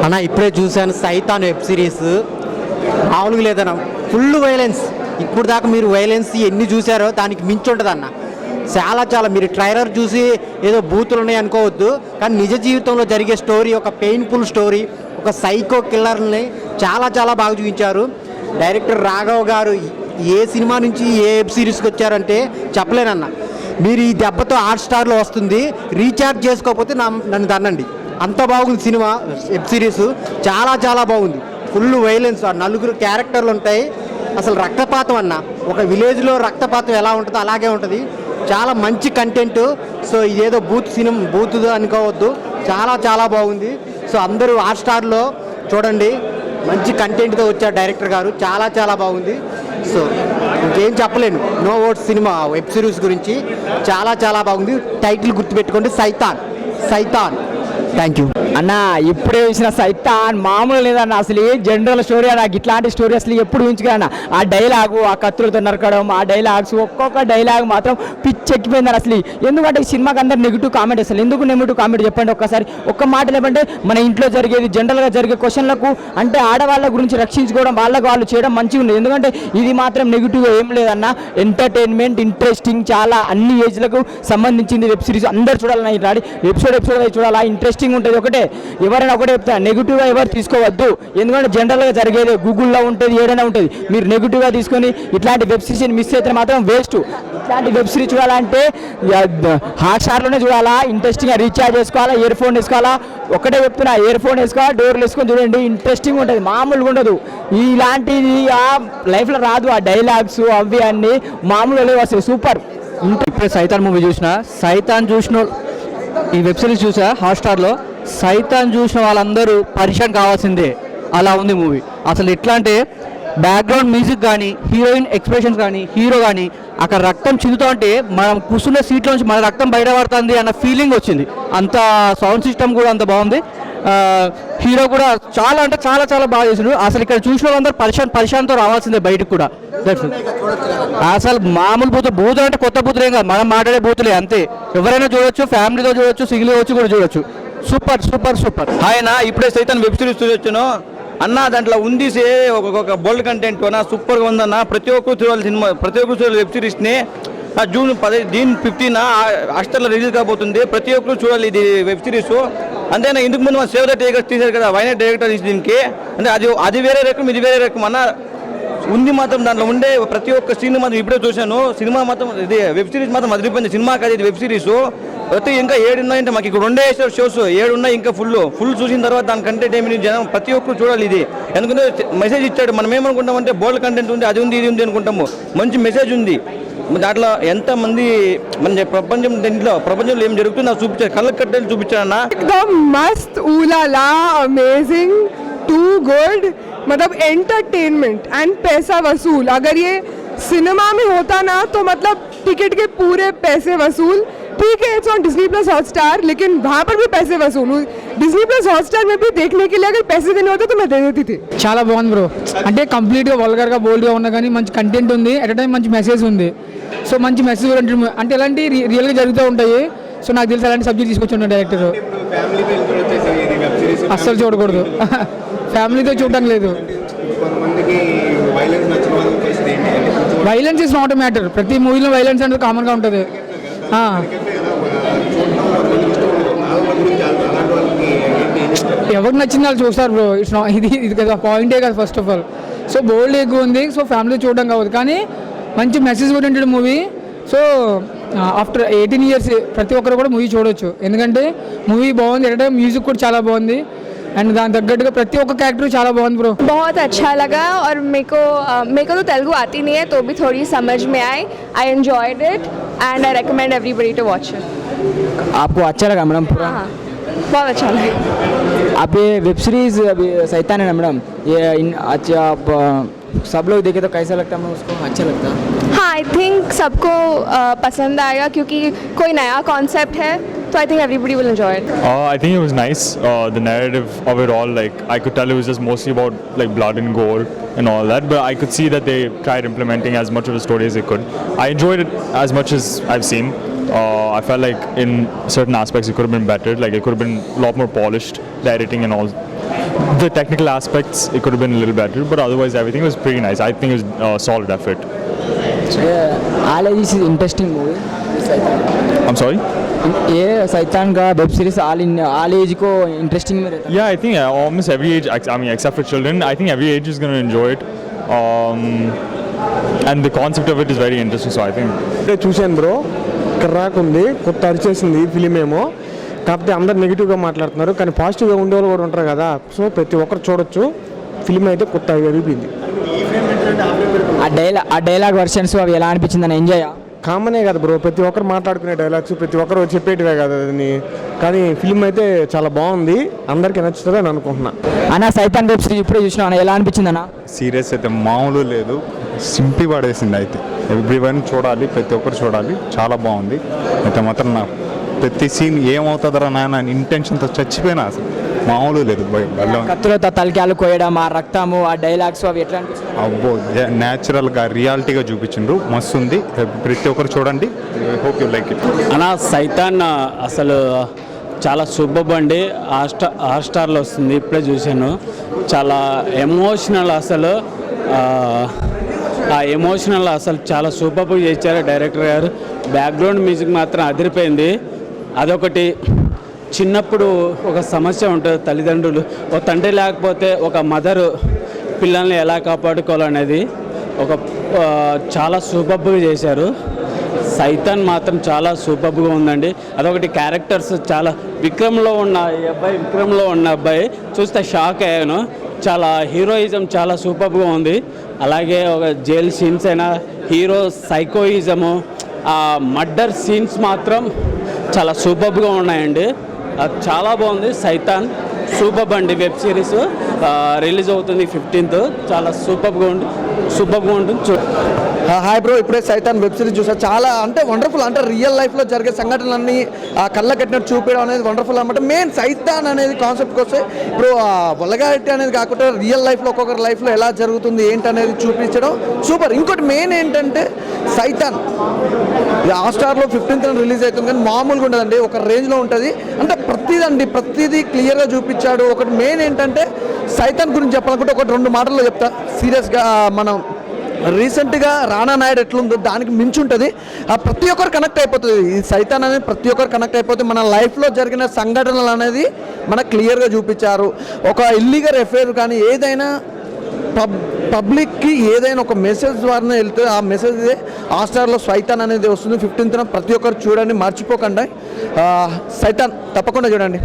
అన్న ఇప్పుడే చూశాను సైతాన్ వెబ్ సిరీస్, మామూలుగా లేదన్న. Full violence. ఇప్పుడు దాకా మీరు వైలెన్స్ ఎన్ని చూసారో దానికి మించి ఉంటుంది అన్న. చాలా మీరు ట్రైలర్ చూసి ఏదో బూతులు ఉన్నాయి అనుకోవద్దు, కానీ నిజ జీవితంలో జరిగే స్టోరీ, ఒక పెయిన్ఫుల్ స్టోరీ, ఒక సైకో కిల్లర్ని చాలా బాగా చూపించారు. డైరెక్టర్ రాఘవ్ గారు ఏ సినిమా నుంచి ఏ వెబ్ సిరీస్కి వచ్చారంటే చెప్పలేనన్న. మీరు ఈ దెబ్బతో హాట్‌స్టార్లో వస్తుంది, రీఛార్జ్ చేసుకోకపోతే నన్ను తన్నండి. అంత బాగుంది సినిమా. వెబ్ సిరీస్ చాలా బాగుంది. ఫుల్ వైలెన్స్, నలుగురు క్యారెక్టర్లు ఉంటాయి. అసలు రక్తపాతం అన్న, ఒక విలేజ్లో రక్తపాతం ఎలా ఉంటుందో అలాగే ఉంటుంది. చాలా మంచి కంటెంట్. సో ఇదేదో బూత్ అనుకోవద్దు, చాలా బాగుంది. సో అందరూ హాట్‌స్టార్లో చూడండి. మంచి కంటెంట్తో వచ్చారు డైరెక్టర్ గారు, చాలా బాగుంది. సో ఇంకేం చెప్పలేను. No words cinema web series గురించి చాలా బాగుంది. టైటిల్ గుర్తుపెట్టుకోండి, సైతాన్. థ్యాంక్ యూ అన్న. ఇప్పుడే చూసిన సైతాన్ మామూలు లేదన్న. అసలు ఏ జనరల్ స్టోరీ అన్న, ఇట్లాంటి స్టోరీ అసలు ఎప్పుడు ఊహించుకున్నా. ఆ డైలాగు, ఆ కత్తులతో నరకడం, ఆ డైలాగ్స్, ఒక్కొక్క డైలాగ్ మాత్రం పిచ్చెక్కిపోయిందని అసలు. ఎందుకంటే ఈ సినిమాకి అందరు నెగిటివ్ కామెంట్. అసలు ఎందుకు నెగిటివ్ కామెంట్ చెప్పండి ఒక్కసారి. ఒక్క మాట లేదంటే మన ఇంట్లో జరిగేది, జనరల్గా జరిగే క్వశ్చన్లకు అంటే ఆడవాళ్ళ గురించి రక్షించుకోవడం, వాళ్ళకు వాళ్ళు చేయడం మంచిగా ఉంది. ఎందుకంటే ఇది మాత్రం నెగిటివ్ ఏం లేదన్న. ఎంటర్టైన్మెంట్, ఇంట్రెస్టింగ్, చాలా అన్ని ఏజ్లకు సంబంధించింది వెబ్ సిరీస్. అందరు చూడాలన్న. ఇట్లాంటి ఎపిసోడ్ చూడాలా, ఇంట్రెస్టింగ్ ఉంటుంది. ఒకటే ఎవరైనా ఒకటే చెప్తా, నెగిటివ్గా ఎవరు తీసుకోవద్దు. ఎందుకంటే జనరల్గా జరిగేది గూగుల్లో ఉంటుంది, ఏదైనా ఉంటుంది. మీరు నెగిటివ్గా తీసుకొని ఇట్లాంటి వెబ్ సిరీస్ని మిస్ అయితే మాత్రం వేస్ట్. ఇట్లాంటి వెబ్ సిరీస్ చూడాలంటే హాట్‌స్టార్లోనే చూడాలా, ఇంట్రెస్టింగ్గా రీఛార్జ్ చేసుకోవాలా, ఇయర్ ఫోన్ వేసుకోవాలా. ఒకటే చెప్తున్నా, ఇయర్ ఫోన్ వేసుకోవాలి, డోర్లు వేసుకొని చూడండి. ఇంట్రెస్టింగ్ ఉంటుంది, మామూలుగా ఉండదు. ఇలాంటిది ఆ లైఫ్లో రాదు. ఆ డైలాగ్స్ అవి అన్నీ మామూలు లేవు, అసలు సూపర్. ఇప్పుడే సైతాన్ మూవీ చూసిన ఈ వెబ్ సిరీస్ చూసా హాట్‌స్టార్లో. సైతాన్ చూసిన వాళ్ళందరూ పరిచయం కావాల్సిందే, అలా ఉంది మూవీ. అసలు ఎట్లా అంటే బ్యాక్గ్రౌండ్ మ్యూజిక్ కానీ, హీరోయిన్ ఎక్స్ప్రెషన్స్ కానీ, హీరో కానీ, అక్కడ రక్తం చిందుతూ ఉంటే మనం కూర్చున్న సీట్లో నుంచి మన రక్తం బయటపడుతుంది అన్న ఫీలింగ్ వచ్చింది. అంత సౌండ్ సిస్టమ్ కూడా అంత బాగుంది. హీరో కూడా చాలా బాగా చేసిండు. అసలు ఇక్కడ చూసిన వాళ్ళందరూ పరిశాంతో రావాల్సిందే బయటకు కూడా. అసలు మామూలు బూతులు అంటే కొత్త బూతులు ఏం కాదు, మనం మాట్లాడే బూతులే అంతే. ఎవరైనా చూడొచ్చు, ఫ్యామిలీతో చూడొచ్చు, సింగిల్గా వచ్చి కూడా చూడొచ్చు. సూపర్. ఆయన ఇప్పుడే సైతాన్ వెబ్ సిరీస్ చూసొచ్చాను అన్న. దాంట్లో ఉంది ఒక బోల్డ్ కంటెంట్ అన్న, సూపర్గా ఉందన్న. ప్రతి ఒక్కరు చూడాలి సినిమా, ప్రతి ఒక్కరు చూడాలి వెబ్ సిరీస్ని. జూన్ 15 హాట్‌స్టార్లో రిలీజ్ కాబోతుంది. ప్రతి ఒక్కరు చూడాలి ఇది వెబ్ సిరీస్. అంతేనా, ఇందుకు ముందు మన సేవ్ ద టైగర్స్ తీశారు కదా, వైనట్ డైరెక్టర్ తీసి దీనికి. అంటే అది వేరే రకం, ఇది వేరే రకం అన్న. ఉంది మాత్రం దాంట్లో ఉండే ప్రతి ఒక్క సీన్ మాత్రం ఇప్పుడే చూశాను. సినిమా మాత్రం ఇది వెబ్ సిరీస్ మాత్రం అదిరిపోయింది. సినిమా కాదు ఇది వెబ్ సిరీస్. ప్రతి ఇంకా 7 ఉన్నాయంటే మాకు ఇక్కడ 2 షోస్ 7 ఉన్నాయి. ఇంకా ఫుల్ చూసిన తర్వాత దాని కంటెంట్ ఏమి జనం ప్రతి ఒక్కరు చూడాలి ఇది. ఎందుకంటే మెసేజ్ ఇచ్చాడు. మనం ఏమనుకుంటామంటే బోల్డ్ కంటెంట్ ఉంది, అది ఉంది, ఇది ఉంది అనుకుంటాము. మంచి మెసేజ్ ఉంది దాంట్లో. ఎంతమంది మన ప్రపంచంలో ఏం జరుగుతుందో చూపించారు, కళ్ళకు కట్టేది చూపించారన్న. एकदम मस्त, ऊलाला, अमेजिंग, टू गुड. मतलब एंटरटेनमेंट एंड पैसा वसूल. अगर ये सिनेमा में होता ना तो मतलब टिकट के पूरे पैसे वसूल. ठीक है, it's on Disney plus Hotstar, लेकिन वहाँ पर भी पैसे वसूल. डिज्नी प्लस हॉटस्टार में भी देखने के लिए अगर पैसे देने होते तो मैं दे देती थी. చాలా బాగుంది బ్రో. అంటే కంప్లీట్గా వల్గర్గా బోల్డ్గా ఉన్నా కానీ మంచి కంటెంట్ ఉంది, అట్ టైం మంచి మెసేజ్ ఉంది. సో మంచి మెసేజ్ అంటే ఇలాంటి రియల్గా జరుగుతూ ఉంటాయి. సో నాకు తెలిసి అలాంటి సబ్జెక్ట్ తీసుకొచ్చి డైరెక్టర్. అస్సలు చూడకూడదు, ఫ్యామిలీతో చూడడం లేదు. Violence is not matter. ప్రతి మూవీలో వైలెన్స్ అనేది కామన్గా ఉంటుంది. ఎవరికి నచ్చింది వాళ్ళు చూస్తారు బ్రో. ఇది కదా పాయింటే కదా ఫస్ట్ ఆఫ్ ఆల్. సో బోల్డ్ ఎక్కువ ఉంది, సో ఫ్యామిలీ చూడడం కావద్దు, కానీ మంచి message oriented movie. So after 18 years ప్రతి ఒక్కరు కూడా మూవీ చూడవచ్చు. ఎందుకంటే మూవీ బాగుంది, ఎట్ టైం మ్యూజిక్ కూడా చాలా బాగుంది. అండ్ దాని తగ్గట్టుగా ప్రతి ఒక్క క్యారెక్టర్ చాలా బాగుంది బ్రో. बहुत अच्छा लगा और मेरे को तो तेलुगु आती नहीं है, तो भी थोड़ी समझ में आई. I enjoyed it and I recommend everybody to watch it. आपको अच्छा लगा मैडम पूरा? हाँ, बहुत अच्छा लगा. आप ये वेब सीरीज अभी सैतान है ना मैडम, ये अच्छा आप सब लोग देखे तो कैसा लगता है? उसको अच्छा लगता है? हाँ, आई थिंक सबको पसंद आएगा क्योंकि कोई नया कॉन्सेप्ट है. So I think everybody will enjoy it. I think it was nice. The narrative of it all, like I could tell it was just mostly about like blood and gore and all that. But I could see that they tried implementing as much of the story as they could. I enjoyed it as much as I've seen. I felt like in certain aspects it could have been better. Like it could have been a lot more polished, the editing and the technical aspects, it could have been a little better, but otherwise everything was pretty nice. I think it was solid effort. All age is interesting movie I'm sorry? ये सैतान का web series आल as को interesting में रहता है. Yeah, I think almost every age, I mean, except for children, I think every age is going to enjoy it. And the concept of it is very interesting, so I think. చూశాను bro, కర్రాకు ఉంది, కొత్త అరిచేసింది film ఏమో. కాకపోతే అందరు నెగిటివ్గా మాట్లాడుతున్నారు, కానీ పాజిటివ్గా ఉండేవాళ్ళు కూడా ఉంటారు కదా. సో ప్రతి ఒక్కరు చూడొచ్చు, ఫిలిం అయితే కొత్త అరిపింది. ఆ డైలాగ్ వర్షన్స్ అవి ఎలా అనిపించిందని ఎంజాయ్ కామనే కదా బ్రో, ప్రతి ఒక్కరు మాట్లాడుకునే డైలాగ్స్ ప్రతి ఒక్కరు చెప్పేటివే కదా అని. కానీ ఫిలిం అయితే చాలా బాగుంది, అందరికీ నచ్చుతుంది అని అనుకుంటున్నా. అన్న సైతాన్ వెబ్ సిరీస్ ఇప్పుడే చూసినా అన్న, ఎలా అనిపించింది అన్న? సీరియస్ అయితే మామూలు లేదు, సింపి పడేసింది. అయితే ఎవ్రీవన్ చూడాలి, ప్రతి ఒక్కరు చూడాలి, చాలా బాగుంది. అయితే మాత్రం నా ప్రతి సీన్ ఏమవుతుందరా నాయన ఇంటెన్షన్తో చచ్చిపోయినా, అసలు మామూలు లేదు. కత్తులతో తలకాయలు కోయడం, ఆ రక్తము, ఆ డైలాగ్స్ అవి ఎట్లా అనిపించింది? అబ్బో, న్యాచురల్గా రియాలిటీగా చూపించిండ్రు, మస్తు ఉంది. ప్రతి ఒక్కరు చూడండి, హోప్ యూ లైక్ ఇట్. అన్న సైతాన్ అసలు చాలా సూపర్ అండి. హాట్స్టార్లో వస్తుంది, ఇప్పుడే చూశాను. చాలా ఎమోషనల్, అసలు ఆ ఎమోషనల్ అసలు చాలా సూపర్గా చేశారు డైరెక్టర్ గారు. బ్యాక్గ్రౌండ్ మ్యూజిక్ మాత్రం అదిరిపోయింది. అదొకటి. చిన్నప్పుడు ఒక సమస్య ఉంటుంది, తల్లిదండ్రులు ఒక తండ్రి లేకపోతే ఒక మదరు పిల్లల్ని ఎలా కాపాడుకోవాలనేది చాలా సూపర్గా చేశారు. సైతాన్ మాత్రం చాలా సూపర్గా ఉందండి. అదొకటి. క్యారెక్టర్స్ చాలా విక్రమ్లో ఉన్న అబ్బాయి చూస్తే షాక్ అయ్యాను. చాలా హీరోయిజం చాలా సూపర్గా ఉంది. అలాగే ఒక జైల్ సీన్స్ అయినా, హీరో సైకోయిజము, ఆ మర్డర్ సీన్స్ మాత్రం చాలా సూపర్గా ఉన్నాయండి. చాలా బాగుంది. సైతాన్ సూపర్ అండి. వెబ్ సిరీస్ రిలీజ్ అవుతుంది 15th. చాలా సూపర్గా ఉంటుంది. హాయ్ బ్రో, ఇప్పుడే సైతాన్ వెబ్ సిరీస్ చూసా. చాలా అంటే వండర్ఫుల్. అంటే రియల్ లైఫ్లో జరిగే సంఘటనలన్నీ ఆ కళ్ళ కట్టినట్టు చూపించడం అనేది వండర్ఫుల్ అనమాట. మెయిన్ సైతాన్ అనేది కాన్సెప్ట్కి వస్తే ఇప్పుడు వల్గారిటీ అనేది కాకుండా రియల్ లైఫ్లో ఒక్కొక్కరి లైఫ్లో ఎలా జరుగుతుంది ఏంటనేది చూపించడం సూపర్. ఇంకోటి మెయిన్ ఏంటంటే సైతాన్ హాట్స్టార్లో 15th రిలీజ్ అవుతుంది, కానీ మామూలుగా ఉండదండి, ఒక రేంజ్లో ఉంటుంది. అంటే ప్రతిదీ క్లియర్గా చూపించాడు. ఒకటి మెయిన్ ఏంటంటే సైతాన్ గురించి చెప్పాలనుకుంటే ఒకటి 2 మాటల్లో చెప్తా సీరియస్గా. మనం రీసెంట్గా రానా నాయుడు ఎట్లుందో దానికి మించి ఉంటుంది. ప్రతి ఒక్కరు కనెక్ట్ అయిపోతుంది. ఈ సైతాన్ అనేది ప్రతి ఒక్కరు కనెక్ట్ అయిపోతుంది. మన లైఫ్లో జరిగిన సంఘటనలు అనేది మనకు క్లియర్గా చూపించారు. ఒక ఇల్లీగల్ ఎఫైర్ కానీ ఏదైనా పబ్లిక్కి ఏదైనా ఒక మెసేజ్ ద్వారా వెళ్తే ఆ మెసేజ్ హాట్స్టార్లో సైతాన్ అనేది వస్తుంది 15th. ప్రతి ఒక్కరు చూడండి, మర్చిపోకండి. సైతాన్ తప్పకుండా చూడండి.